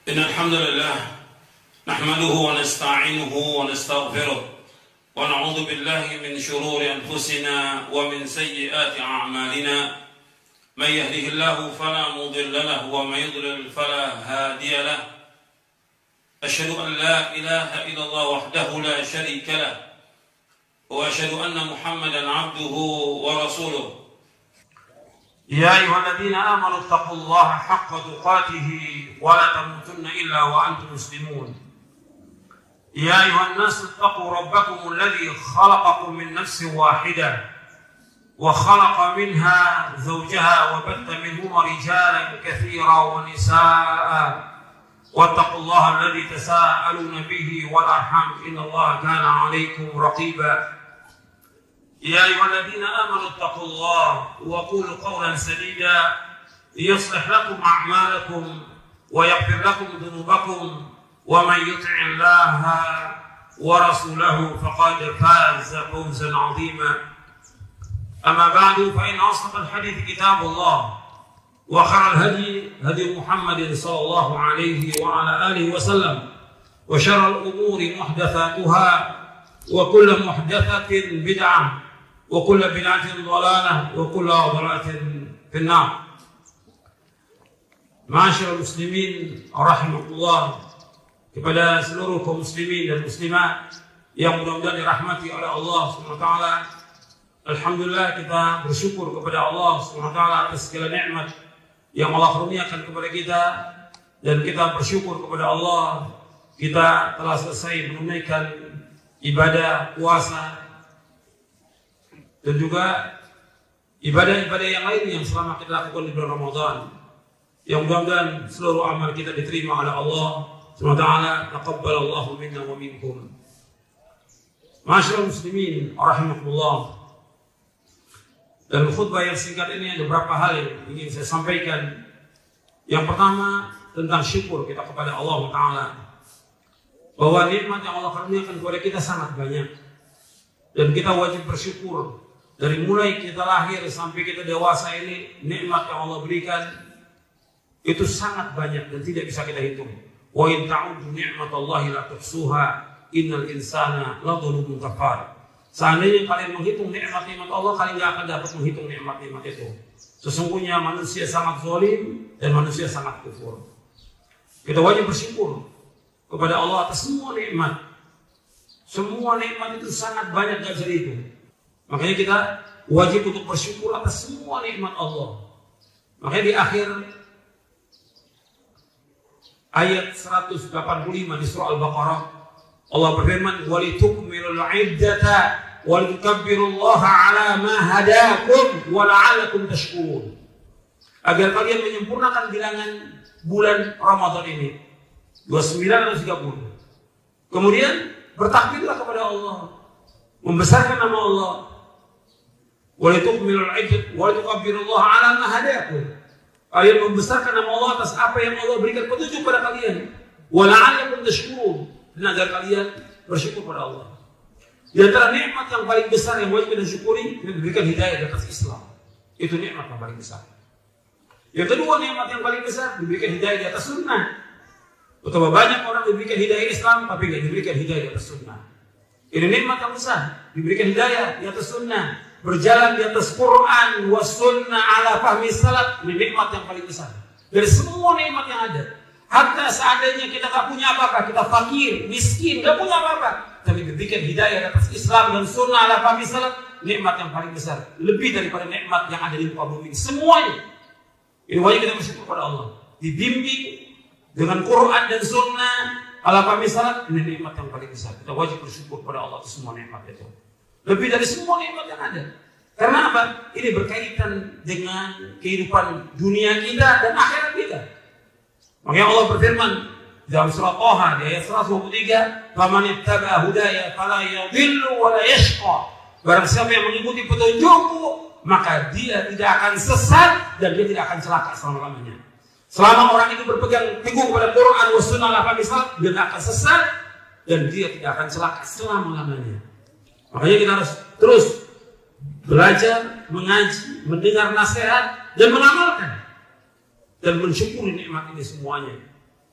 إن الحمد لله نحمده ونستعينه ونستغفره ونعوذ بالله من شرور أنفسنا ومن سيئات أعمالنا من يهده الله فلا مضل له ومن يضلل فلا هادي له أشهد أن لا إله إلا الله وحده لا شريك له وأشهد أن محمدا عبده ورسوله يا أيها الذين آمنوا اتقوا الله حق تقاته ولا تموتن إلا وأنتم مسلمون يا أيها الناس اتقوا ربكم الذي خلقكم من نفس واحدة وخلق منها زوجها وبث منهما رجالا كثيرا ونساء واتقوا الله الذي تساءلون به والأرحام إن الله كان عليكم رقيبا يا أيها الذين آمنوا اتقوا الله وقولوا قولا سديدا يصلح لكم أعمالكم ويغفر لكم ذنوبكم ومن يطع الله ورسوله فقد فاز فوزا عظيما أما بعد فإن أصدق الحديث كتاب الله وخير الهدي هدي محمد صلى الله عليه وعلى آله وسلم وشر الأمور محدثاتها وكل محدثة بدعة وكل بدعة ضلالة وكل ضلالة في النار. Ma'asyiral muslimin rahimakumullah, kepada seluruh kaum muslimin dan muslimat yang mudah-mudahan dirahmati oleh Allah SWT. Alhamdulillah, kita bersyukur kepada Allah SWT atas segala nikmat yang Allah kurniakan kepada kita, dan kita bersyukur kepada Allah kita telah selesai menunaikan ibadah puasa dan juga ibadah-ibadah yang lain yang selama kita lakukan di bulan Ramadan, yang mudah-mudahan seluruh amal kita diterima oleh Allah SWT. Taqabbalallahu minna wa minkum. Ma'asyiral muslimin rahimakumullah, dan khutbah yang singkat ini ada beberapa hal yang ingin saya sampaikan. Yang pertama tentang syukur kita kepada Allah Ta'ala, bahwa nikmat yang Allah karuniakan kepada kita sangat banyak, dan kita wajib bersyukur. Dari mulai kita lahir sampai kita dewasa ini, nikmat yang Allah berikan itu sangat banyak dan tidak bisa kita hitung. Wa in ta'uddu ni'matallahi la tuhsuha innal insana ladzalumun kafar. Seandainya kalian menghitung nikmat-nikmat Allah, kalian tidak akan dapat menghitung nikmat-nikmat itu. Sesungguhnya manusia sangat zalim dan manusia sangat kufur. Kita wajib bersyukur kepada Allah atas semua nikmat. Semua nikmat itu sangat banyak, gak bisa dihitung. Makanya kita wajib untuk bersyukur atas semua nikmat Allah. Makanya di akhir ayat 185 di surah Al-Baqarah, Allah berfirman, "Walitukmilul 'iddata wa litukabbirullaha 'ala ma hadakum wa la'allakum tashkurun." Agar kalian menyempurnakan bilangan bulan Ramadan ini 29 atau 30. Kemudian bertakbirlah kepada Allah, membesarkan nama Allah. Walitukmilul 'iddata wa litukabbirullaha 'ala ma hadakum. Kalian membesarkan nama Allah atas apa yang Allah berikan petunjuk pada kalian. Wa la'allakum tashkurun. Dan agar kalian bersyukur pada Allah. Di antara nikmat yang paling besar yang wajib kita syukuri, diberikan hidayah di atas Islam. Itu nikmat yang paling besar. Yang kedua, nikmat yang paling besar, diberikan hidayah di atas sunnah. Betapa banyak orang diberikan hidayah Islam, tapi tidak diberikan hidayah di atas sunnah. Ini nikmat yang besar, diberikan hidayah di atas sunnah, berjalan di atas Quran was sunnah ala fahmi salaf. Ini nikmat yang paling besar dari semua nikmat yang ada. Hatta seandainya kita tak punya apa-apa, kita fakir, miskin, tak punya apa-apa, tapi diberikan hidayah di atas Islam dan sunnah ala fahmi salaf, nikmat yang paling besar, lebih daripada nikmat yang ada di muka bumi ini. Semuanya ini wajib kita bersyukur pada Allah. Dibimbing dengan Quran dan sunnah ala fahmi salaf, ini nikmat yang paling besar. Kita wajib bersyukur pada Allah atas semua nikmat itu, lebih dari semua nikmat yang ada. Karena apa? Ini berkaitan dengan kehidupan dunia kita dan akhirat kita. Makanya Allah berfirman dalam surah Taha di ayat 123, "Faman ittaba'a hudaya fala yadhillu wa la yashqa." Barang siapa yang mengikuti petunjukku, maka dia tidak akan sesat dan dia tidak akan celaka selama-lamanya. Selama orang itu berpegang teguh kepada Quran wa sunnah ala fahmi salaf, dia tidak akan sesat dan dia tidak akan celaka selama-lamanya. Makanya kita harus terus belajar, mengaji, mendengar nasihat dan mengamalkan dan mensyukuri nikmat ini semuanya.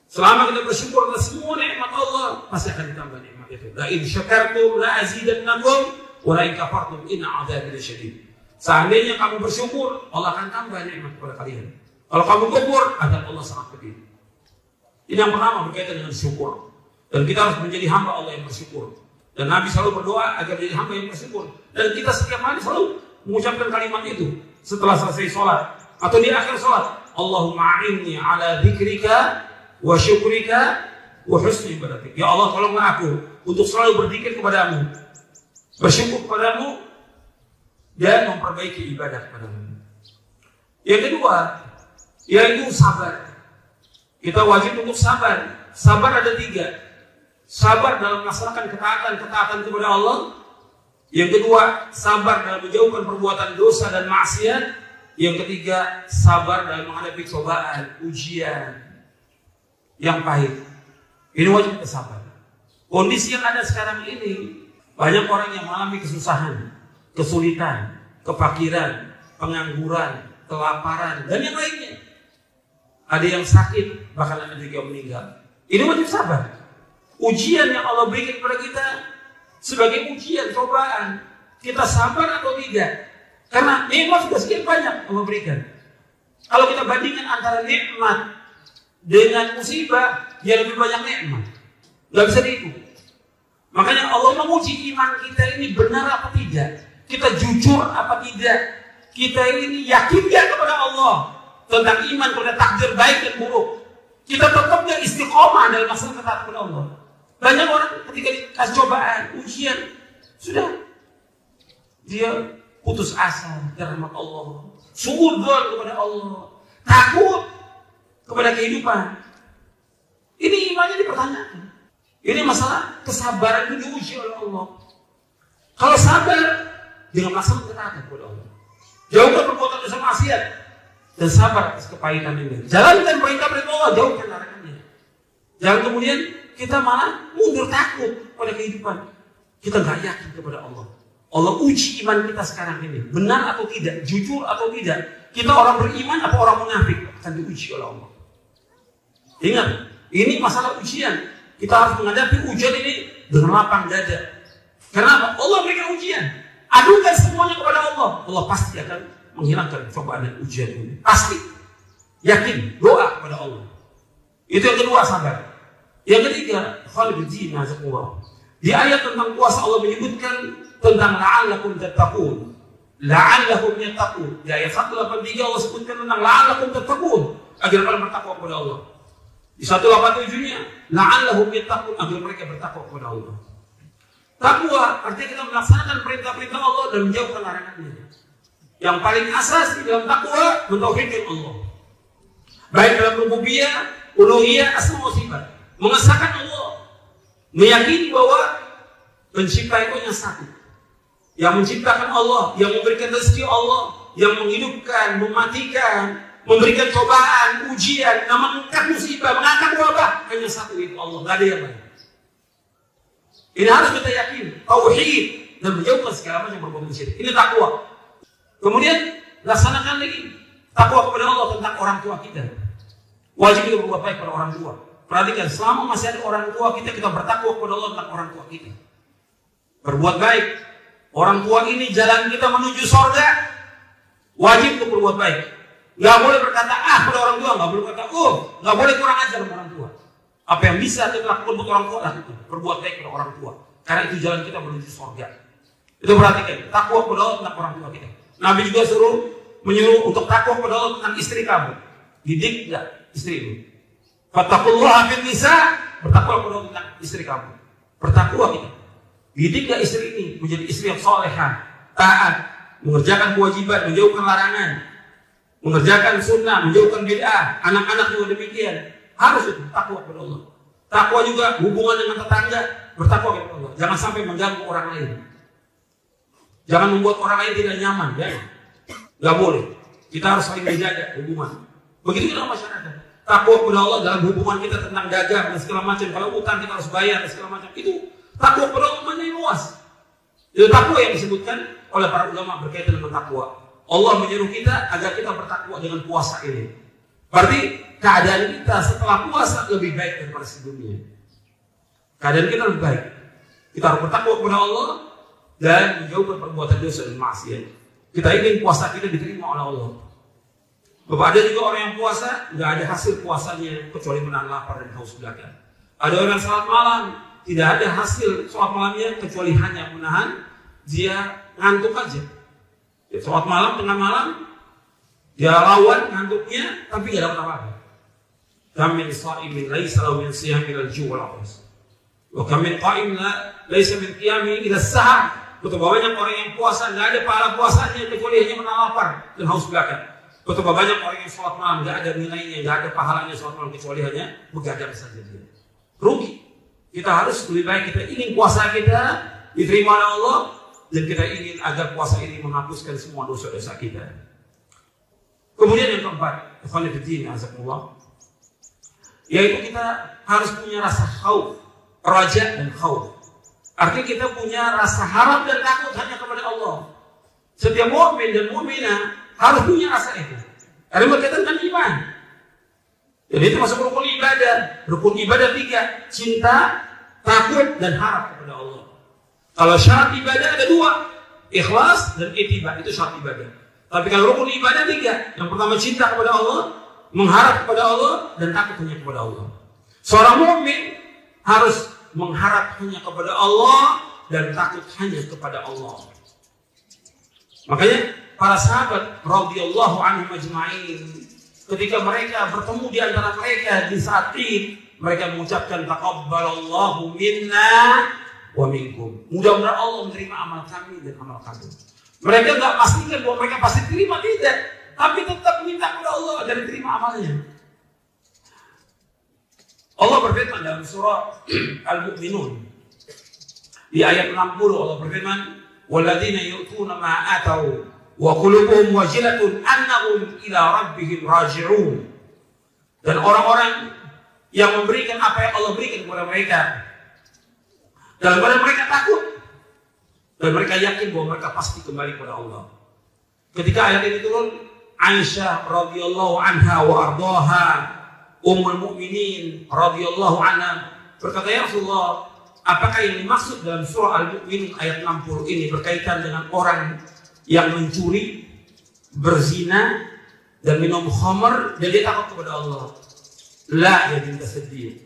Selama kita bersyukur atas semua nikmat Allah, pasti akan ditambah nikmat itu. La in syakartum la azidannakum wa la in kafartum inna 'adzabi lasyadid. Seandainya kamu bersyukur, Allah akan tambah nikmat kepada kalian. Kalau kamu kufur, azab Allah sangat pedih. Ini yang pertama berkaitan dengan syukur. Dan kita harus menjadi hamba Allah yang bersyukur. Dan Nabi selalu berdoa agar menjadi hamba yang bersyukur. Dan kita setiap hari selalu mengucapkan kalimat itu setelah selesai sholat atau di akhir sholat. Allahumma a'inni ala dzikrika wa syukrika wa husni ibadatik. Ya Allah, tolonglah aku untuk selalu berzikir kepadamu, bersyukur kepadamu, dan memperbaiki ibadah kepadamu. Yang kedua, yaitu sabar. Kita wajib untuk sabar. Sabar ada 3. Sabar dalam melaksanakan ketaatan kepada Allah. Yang kedua, sabar dalam menjauhkan perbuatan dosa dan maksiat. Yang ketiga, sabar dalam menghadapi cobaan, ujian yang pahit. Ini wajib kita sabar. Kondisi yang ada sekarang ini, banyak orang yang mengalami kesusahan, kesulitan, kefakiran, pengangguran, kelaparan, dan yang lainnya. Ada yang sakit, bahkan ada juga yang meninggal. Ini wajib sabar. Ujian yang Allah berikan kepada kita sebagai ujian, cobaan. Kita sabar atau tidak? Karena nikmat sudah sekian banyak Allah berikan. Kalau kita bandingkan antara nikmat dengan musibah, dia lebih banyak nikmat. Gak bisa dihitung. Makanya Allah menguji iman kita ini benar apa tidak. Kita jujur apa tidak. Kita ini yakin gak kepada Allah tentang iman kepada takdir baik dan buruk. Kita tetap gak istiqomah dalam masalah ketaatan kepada Allah. Banyak orang ketika dikasih cobaan, ujian, sudah dia putus asa dari rahmat Allah, suudzon kepada Allah, takut kepada kehidupan. Ini imannya dipertanyakan. Ini masalah kesabaran itu diuji oleh Allah. Kalau sabar dengan melaksanakan ketaatan kepada Allah, jauhkan perbuatan dosa maksiat, dan sabar atas kepahitan ini. Jalankan perintah-perintah Allah, jauhkan larangannya. Jangan kemudian kita malah mundur takut pada kehidupan. Kita nggak yakin kepada Allah. Allah uji iman kita sekarang ini, benar atau tidak, jujur atau tidak. Kita orang beriman atau orang munafik akan diuji oleh Allah. Ingat, ini masalah ujian. Kita harus menghadapi ujian ini dengan lapang dada. Kenapa? Allah berikan ujian. Adukan semuanya kepada Allah. Allah pasti akan menghilangkan cobaan dan ujian ini. Pasti. Yakin, doa kepada Allah. Itu yang kedua, sabar. Yang ketiga, di ayat tentang puasa Allah menyebutkan tentang la'allakum tattaqun. La'allakum yattaqun. Di ayat 183 Allah sebutkan tentang la'allakum tattaqun, agar kalian bertakwa kepada Allah. Di 187-nya la'allahum yattaqun, agar mereka bertakwa kepada Allah. Takwa artinya kita melaksanakan perintah-perintah Allah dan menjauhkan larangannya. Yang paling asas di dalam takwa mentauhidkan Allah. Baik dalam rububiyah, uluhiyah, asma wa sifat. Mengesahkan Allah, meyakini bahwa pencipta itu hanya satu. Yang menciptakan Allah, yang memberikan rezeki Allah, yang menghidupkan, mematikan, memberikan cobaan, ujian, mengangkat musibah, mengangkat wabah, hanya satu itu Allah, gak ada yang lain. Ini harus kita yakin, tauhid, dan menjauhkan segala macam perbuatan syirik. Ini takwa. Kemudian laksanakan lagi takwa kepada Allah tentang orang tua kita. Wajib kita berbuat baik pada orang tua. Perhatikan, selama masih ada orang tua kita bertakwa kepada Allah tentang orang tua kita. Berbuat baik. Orang tua ini jalan kita menuju surga. Wajib untuk berbuat baik. Gak boleh berkata pada orang tua, gak boleh berkata gak boleh kurang ajar sama orang tua. Apa yang bisa kita lakukan untuk orang tua, lakukan. Berbuat baik kepada orang tua. Karena itu jalan kita menuju surga. Itu perhatikan, takwa kepada Allah tentang orang tua kita. Nabi juga menyuruh untuk takwa kepada Allah tentang istri kamu. Didik gak istrimu? Fattaqullaha fin nisa, bertakwa kepada Allah tentang istri kamu. Bertakwa kita. Didik gak istri ini menjadi istri yang salehah, taat, mengerjakan kewajiban, menjauhkan larangan, mengerjakan sunnah, menjauhkan bid'ah. Anak-anak juga demikian. Harus itu takwa kepada Allah. Takwa juga hubungan dengan tetangga, bertakwa kepada Allah. Jangan sampai mengganggu orang lain. Jangan membuat orang lain tidak nyaman, ya. Gak boleh. Kita harus saling menjaga hubungan. Begitu dalam masyarakat. Takwa kepada Allah dalam hubungan kita tentang dagang dan segala macam. Kalau utang kita harus bayar dan segala macam. Itu takwa kepada Allah mana yang luas. Itu takwa yang disebutkan oleh para ulama berkaitan dengan takwa. Allah menyuruh kita agar kita bertakwa dengan puasa ini. Berarti keadaan kita setelah puasa lebih baik daripada sebelumnya. Keadaan kita lebih baik. Kita harus bertakwa kepada Allah dan menjauhkan perbuatan dosa dan maksiat. Kita ingin puasa kita diterima oleh Allah. Bapak, ada juga orang yang puasa nggak ada hasil puasanya kecuali menahan lapar dan haus belaka. Ada orang yang salat malam tidak ada hasil salat malamnya kecuali hanya menahan dia ngantuk aja. Ya, salat malam tengah malam dia lawan ngantuknya tapi nggak dapat apa-apa. Kam min sha'imin laisa lahu min siyami al-ju' wal 'atas. Wa kam min qa'imin laisa min qiyami ila as-sahar. Betapa banyak orang yang puasa nggak ada pahala puasanya kecuali hanya menahan lapar dan haus belaka. Betapa banyak orang yang sholat malam nggak ada nilainya, nggak ada pahalanya sholat malam kecuali hanya begadang saja dia. Rugi. Kita harus lebih baik kita ingin puasa kita diterima oleh Allah dan kita ingin agar puasa ini menghapuskan semua dosa-dosa kita. Kemudian yang keempat, ikhwan fillah azakumullah, yaitu kita harus punya rasa khauf, raja dan khauf. Artinya kita punya rasa harap dan takut hanya kepada Allah. Setiap mukmin dan mukminah harus punya rasa itu. Karena berkaitan dengan iman. Jadi itu masuk rukun ibadah. Rukun ibadah 3, cinta, takut dan harap kepada Allah. Kalau syarat ibadah ada 2, ikhlas dan ittiba, itu syarat ibadah. Tapi kalau rukun ibadah 3, yang pertama cinta kepada Allah, mengharap kepada Allah dan takut hanya kepada Allah. Seorang mukmin harus mengharap hanya kepada Allah dan takut hanya kepada Allah. Makanya para sahabat radhiyallahu anhum ajma'in ketika mereka bertemu di antara mereka di saat Id, mereka mengucapkan taqabbalallahu minna wa minkum. Mudah-mudahan Allah menerima amal kami dan amal kamu. Mereka enggak pastikan bahwa mereka pasti terima, tidak, tapi tetap minta kepada Allah agar diterima amalnya. Allah berfirman dalam surah Al-Mu'minun di ayat 60, Allah berfirman, "Walladzina yu'tuna ma atau wa qulubuhum wajilatun annahum ila rabbihim raji'un." Dan orang-orang yang memberikan apa yang Allah berikan kepada mereka dalam keadaan mereka takut dan mereka yakin bahwa mereka pasti kembali kepada Allah. Ketika ayat ini turun, Aisyah radhiyallahu anha wa ardhaha, Ummul Mukminin radhiyallahu anha berkata, "Ya Rasulullah, apakah yang dimaksud dalam surah Al-Mu'minun ayat 60 ini berkaitan dengan orang yang mencuri, berzina, dan minum khamr dan dia takut kepada Allah?" La ya binta Siddiq.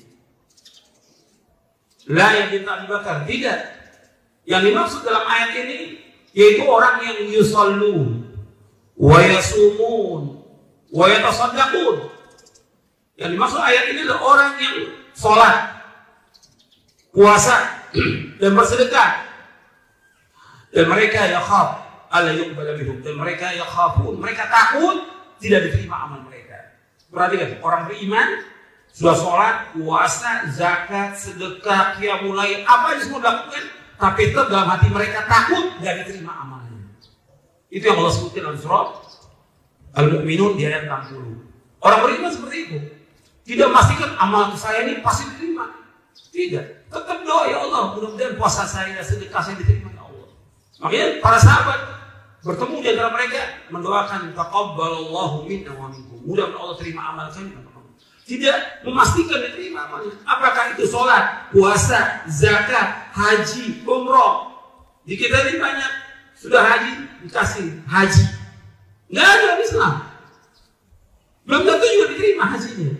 La ya binta Abu Bakar. Tidak. Yang dimaksud dalam ayat ini yaitu orang yang yusallun wa yasumun wa yatasaddaqun. Yang dimaksud ayat ini adalah orang yang sholat, puasa dan bersedekah. Dan mereka yakhaf alla yuqbala minhum, dan mereka yakhafun, mereka takut tidak diterima amal mereka. Perhatikan, orang beriman sudah sholat, puasa, zakat, sedekah, qiyamul lail, apa yang semua dilakukan, tapi tetap dalam hati mereka takut tidak diterima amalnya. Itu yang Allah sebutkan dalam surah Al-Mu'minun di ayat 60. Orang beriman seperti itu. Tidak memastikan amal saya ini pasti diterima. Tidak. Tetap doa, ya Allah, mudah-mudahan puasa saya, sedekah saya diterima, ya Allah. Makanya para sahabat bertemu di antara mereka mendoakan taqabbalallahu minna wa minkum. Mudah-mudahan Allah terima amal kami. Tidak memastikan diterima amalnya. Apakah itu sholat, puasa, zakat, haji, umroh. Di kita ini banyak sudah haji dikasih haji. Nggak ada dalam Islam. Belum tentu juga diterima hajinya.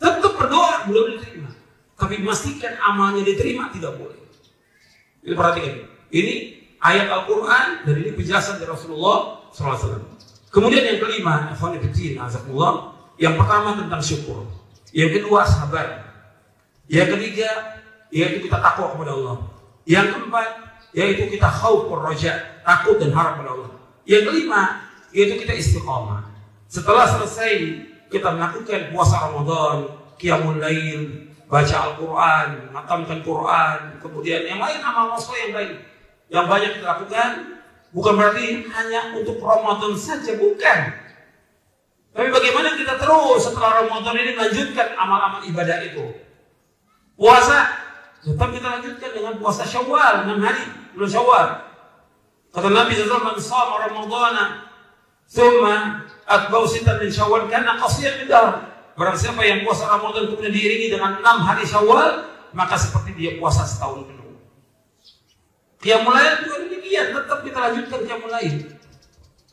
Tetap berdoa belum diterima. Tapi memastikan amalnya diterima tidak boleh. Ini perhatikan. Ini ayat Al-Quran dan ini penjelasan dari Rasulullah SAW. Kemudian yang kelima, azakumullah, yang pertama tentang syukur. Yang kedua sabar. Yang ketiga yaitu kita takwa kepada Allah. Yang keempat yaitu kita khaufur raja, takut dan harap kepada Allah. Yang kelima yaitu kita istiqamah. Setelah selesai kita melakukan puasa Ramadan, qiyamul lail, baca Al-Quran, ngatamkan Quran, kemudian yang lain amal soleh yang baik yang banyak kita lakukan, bukan berarti hanya untuk Ramadan saja, bukan. Tapi bagaimana kita terus setelah Ramadan ini lanjutkan amal-amal ibadah itu. Puasa tetap kita lanjutkan dengan puasa Syawal, 6 hari bulan Syawal. Kata Nabi SAW, "Man shama Ramadhana thumma atba'u sittan min Syawal kana qasiyan min dahr." Barang siapa yang puasa Ramadan kemudian diiringi dengan 6 hari Syawal, maka seperti dia puasa setahun penuh. Qiyamul Lail juga demikian, tetap kita lanjutkan Qiyamul Lail.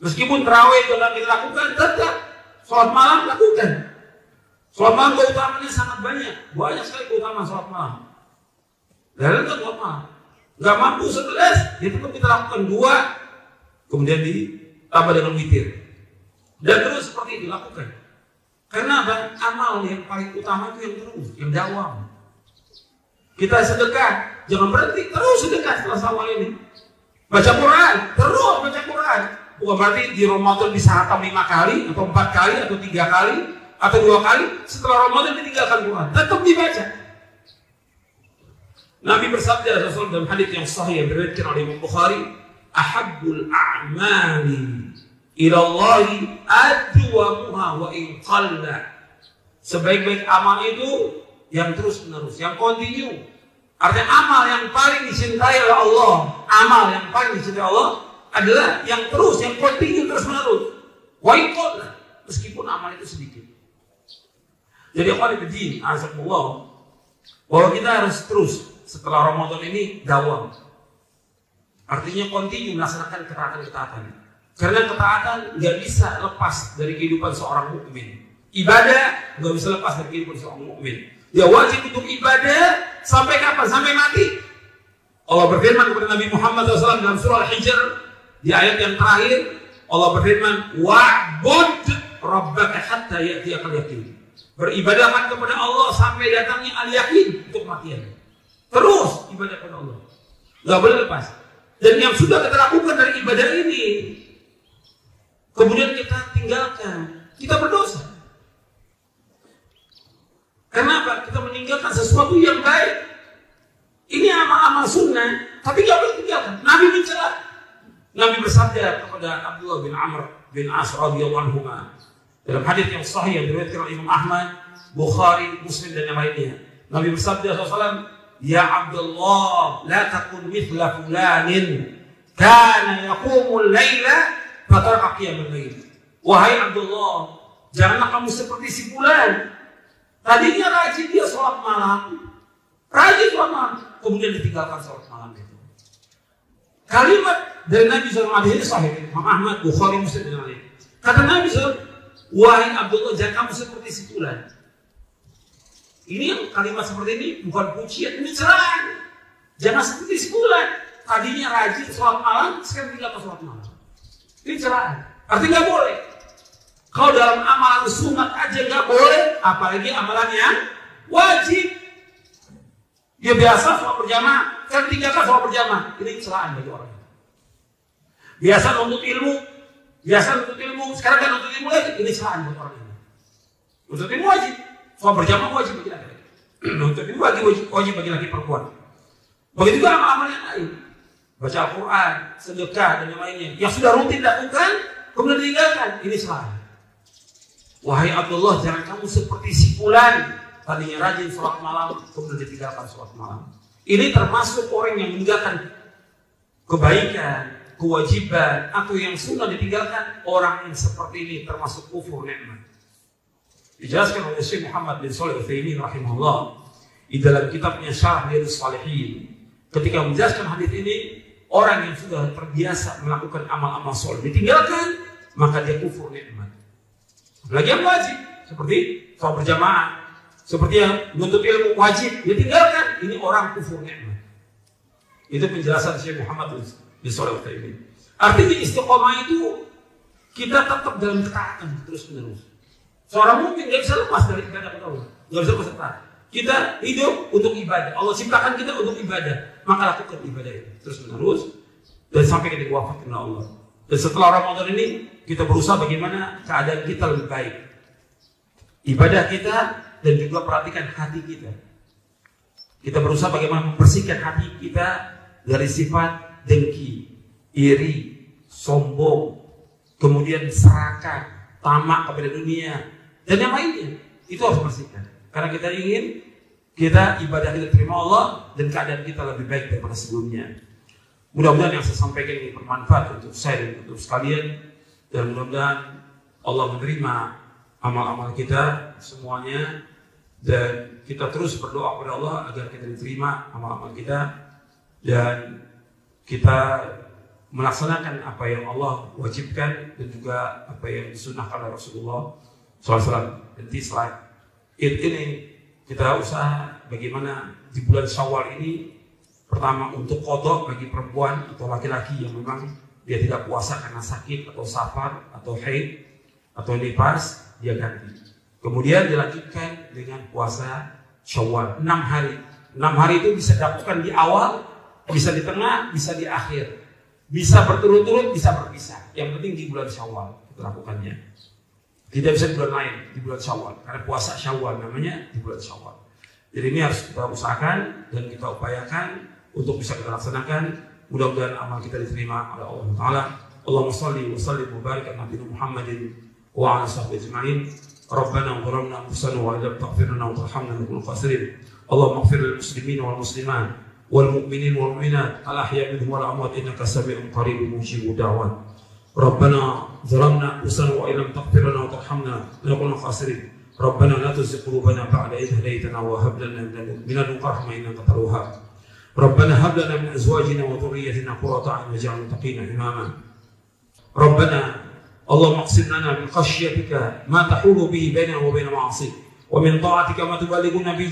Meskipun tarawih telah kita lakukan, tetap sholat malam lakukan. Sholat malam keutamanya sangat banyak sekali keutamaan sholat malam. Dan itu sholat malam. Gak mampu 11, ya tetap kita lakukan 2, kemudian ditambah dengan witir. Dan terus seperti itu lakukan. Karena apa? Amal yang paling utama itu yang terus, yang dawam. Kita sedekah, jangan berhenti, terus sedekah setelah Syawal ini. Baca Quran, terus baca Quran. Bukan berarti di Ramadan bisa hatam 5 kali, atau 4 kali, atau 3 kali, atau 2 kali. Setelah Ramadan ditinggalkan Quran, tetap dibaca. Nabi bersabda dalam hadits yang sahih yang diriwayatkan oleh Imam Bukhari, "Ahabbul a'mali ila Allahi adwamuha wa in qalla." Sebaik-baik amal itu yang terus-menerus, yang kontinu. Artinya amal yang paling dicintai oleh Allah, amal yang paling dicintai Allah adalah yang terus, yang kontinu terus-menerus. Wa in qalla, meskipun amal itu sedikit. Jadi akhwani fiddin, azakumullah, bahwa kita harus terus setelah Ramadan ini dawam. Artinya kontinu melaksanakan ketaatan-ketaatan. Karena ketaatan nggak bisa lepas dari kehidupan seorang mukmin. Ibadah nggak bisa lepas dari kehidupan seorang mukmin. Dia wajib untuk ibadah sampai kapan? Sampai mati. Allah berfirman kepada Nabi Muhammad SAW dalam surah Al-Hijr di ayat yang terakhir. Allah berfirman, "Wa'bud rabbaka hatta ya'tiyakal yaqin." Beribadahkan kepada Allah sampai datangnya al-yakin untuk kematian. Terus ibadah kepada Allah, nggak boleh lepas. Dan yang sudah kita lakukan dari ibadah ini, kemudian kita tinggalkan, kita berdosa. Kenapa? Kita meninggalkan sesuatu yang baik. Ini amal-amal sunnah, tapi nggak boleh tinggalkan. Nabi mencela. Nabi bersabda kepada Abdullah bin Amr bin As radhiyallahu anhu dalam hadits yang sahih yang diriwayatkan oleh Imam Ahmad, Bukhari, Muslim dan yang lainnya. Nabi bersabda SAW, "Ya Abdullah, la takun mithla fulanin kana yaqumul laila fataraka qiyamul lail." Wahai Abdullah, janganlah kamu seperti si fulan. Tadinya rajin dia sholat malam, kemudian ditinggalkan sholat malam itu. Kalimat dari Nabi SAW ini sahih, Imam Ahmad, Bukhari, Muslim dan lain. Kata Nabi SAW, "Wahai Abdullah, jangan kamu seperti si fulan." Ini yang kalimat seperti ini bukan pujian, ini celaan. Jangan seperti si fulan. Tadinya rajin sholat malam, sekarang tinggalkan sholat malam. Ini celaan. Artinya nggak boleh. Kalau dalam amalan sunat aja nggak boleh, apalagi amalan yang wajib. Dia biasa sholat berjamaah, sekarang tinggalkan sholat berjamaah. Ini celaan bagi orang. Biasa nuntut ilmu, sekarang kan nuntut ilmu lagi. Ini celaan bagi orang ini. Nuntut ilmu wajib. Sholat berjamaah wajib bagi laki-laki. Nuntut ilmu wajib bagi laki perempuan. Begitu juga amal-amal yang lain. Baca Al-Quran, sedekah dan yang lainnya. Yang sudah rutin dilakukan, kemudian ditinggalkan. Ini salah. Wahai Abdullah, jangan kamu seperti si fulan. Tadinya rajin sholat malam, kemudian ditinggalkan sholat malam. Ini termasuk orang yang meninggalkan kebaikan, kewajiban, atau yang sunnah ditinggalkan. Orang yang seperti ini termasuk kufur nikmat. Dijelaskan oleh Syekh Muhammad bin Shalih Al-Utsaimin rahimahullah di dalam kitabnya Syarah Riyadhus Shalihin. Ketika menjelaskan hadis ini, orang yang sudah terbiasa melakukan amal-amal soleh ditinggalkan, maka dia kufur nikmat. Lagi yang wajib, seperti sholat berjamaah, seperti yang menuntut ilmu wajib, ditinggalkan. Ini orang kufur nikmat. Itu penjelasan Syekh Muhammad bin Shalih Al-Utsaimin. Artinya istiqomah itu kita tetap dalam ketaatan terus menerus. Seorang mukmin nggak bisa lepas dari ibadah kepada Allah, nggak bisa lepas dari. Kita hidup untuk ibadah. Allah ciptakan kita untuk ibadah, maka lakukan ibadah itu terus menerus dan sampai kita diwafatkan oleh Allah. Dan setelah Ramadan ini kita berusaha bagaimana keadaan kita lebih baik, ibadah kita, dan juga perhatikan hati kita. Kita berusaha bagaimana membersihkan hati kita dari sifat dengki, iri, sombong, kemudian serakah, tamak kepada dunia dan yang lainnya. Itu harus bersihkan. Karena kita ingin kita ibadah kita terima Allah dan keadaan kita lebih baik daripada sebelumnya. Mudah-mudahan yang saya sampaikan ini bermanfaat untuk saya dan untuk sekalian, dan mudah-mudahan Allah menerima amal-amal kita semuanya, dan kita terus berdoa kepada Allah agar kita diterima amal-amal kita dan kita melaksanakan apa yang Allah wajibkan dan juga apa yang disunnahkan oleh Rasulullah SAW. Nanti setelah Id ini kita usaha bagaimana di bulan Syawal ini, pertama untuk qadha bagi perempuan atau laki-laki yang memang dia tidak puasa karena sakit atau safar atau haid atau nifas, dia ganti. Kemudian dilanjutkan dengan puasa Syawal 6 hari. 6 hari itu bisa dilakukan di awal, bisa di tengah, bisa di akhir. Bisa berturut-turut, bisa berpisah. Yang penting di bulan Syawal kita lakukannya. Tidak bisa di bulan lain, di bulan Syawal. Karena puasa Syawal namanya di bulan Syawal. Jadi ini harus kita usahakan dan kita upayakan untuk bisa kita laksanakan. Mudah-mudahan amal kita diterima oleh Allah Ta'ala. Allahumma salli wa sallim wa barik ala Nabi Muhammadin wa ala sahbihi ajma'in. Rabbana zalamna anfusana wa illam taghfir lana wa tarhamna lanakunanna minal khasirin. Allahumma ighfir lil muslimin wal muslimat wal mu'minin wal mu'minat al ahya'i minhum wal amwat innaka sami'un qaribun mujibud da'wat. Rabbana zalamna anfusana wa illam taghfir lana wa tarhamna lanakunanna minal khasirin. Rabbana la tuzigh qulubana ba'da idh hadaytana wa hab lana min ladunka rahmah innaka antal wahhab. Rabbana hab lana min azwajina wa dhurriyyatina qurrata a'yun waj'alna lil muttaqina imama. Rabbana اللهم اقسم لنا من خشيتك ما تحول به بيننا وبين معاصيك ومن طاعتك ما تبلغنا به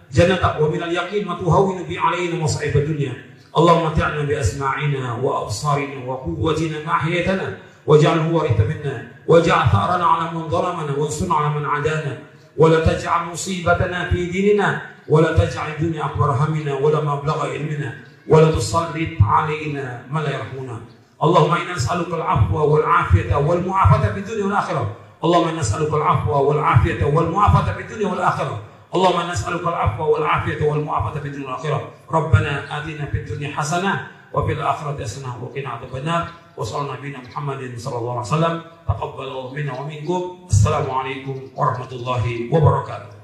جنتك ومن اليقين ما تهون به علينا مصائب الدنيا اللهم متعنا بأسماعنا وأبصارنا وقوتنا ما أحييتنا واجعله وارث منا واجعل ثأرنا على من ظلمنا وانصرنا على من عادانا ولا تجعل مصيبتنا في ديننا ولا تجعل الدنيا أكبر همنا ولا مبلغ علمنا ولا تسلط علينا ما لا يرحمنا اللهم إنا نسألك العفو والعافية والمعافاة في الدنيا والآخرة اللهم إنا نسألك العفو والعافية والمعافاة في الدنيا والآخرة اللهم إنا نسألك العفو والعافية والمعافاة في الدنيا والآخرة ربنا آتنا في الدنيا حسنة وفي الآخرة حسنة وقنا عذاب النار وصلى الله على محمد صلى الله عليه وسلم تقبل الله منا ومنكم السلام عليكم ورحمة الله وبركاته.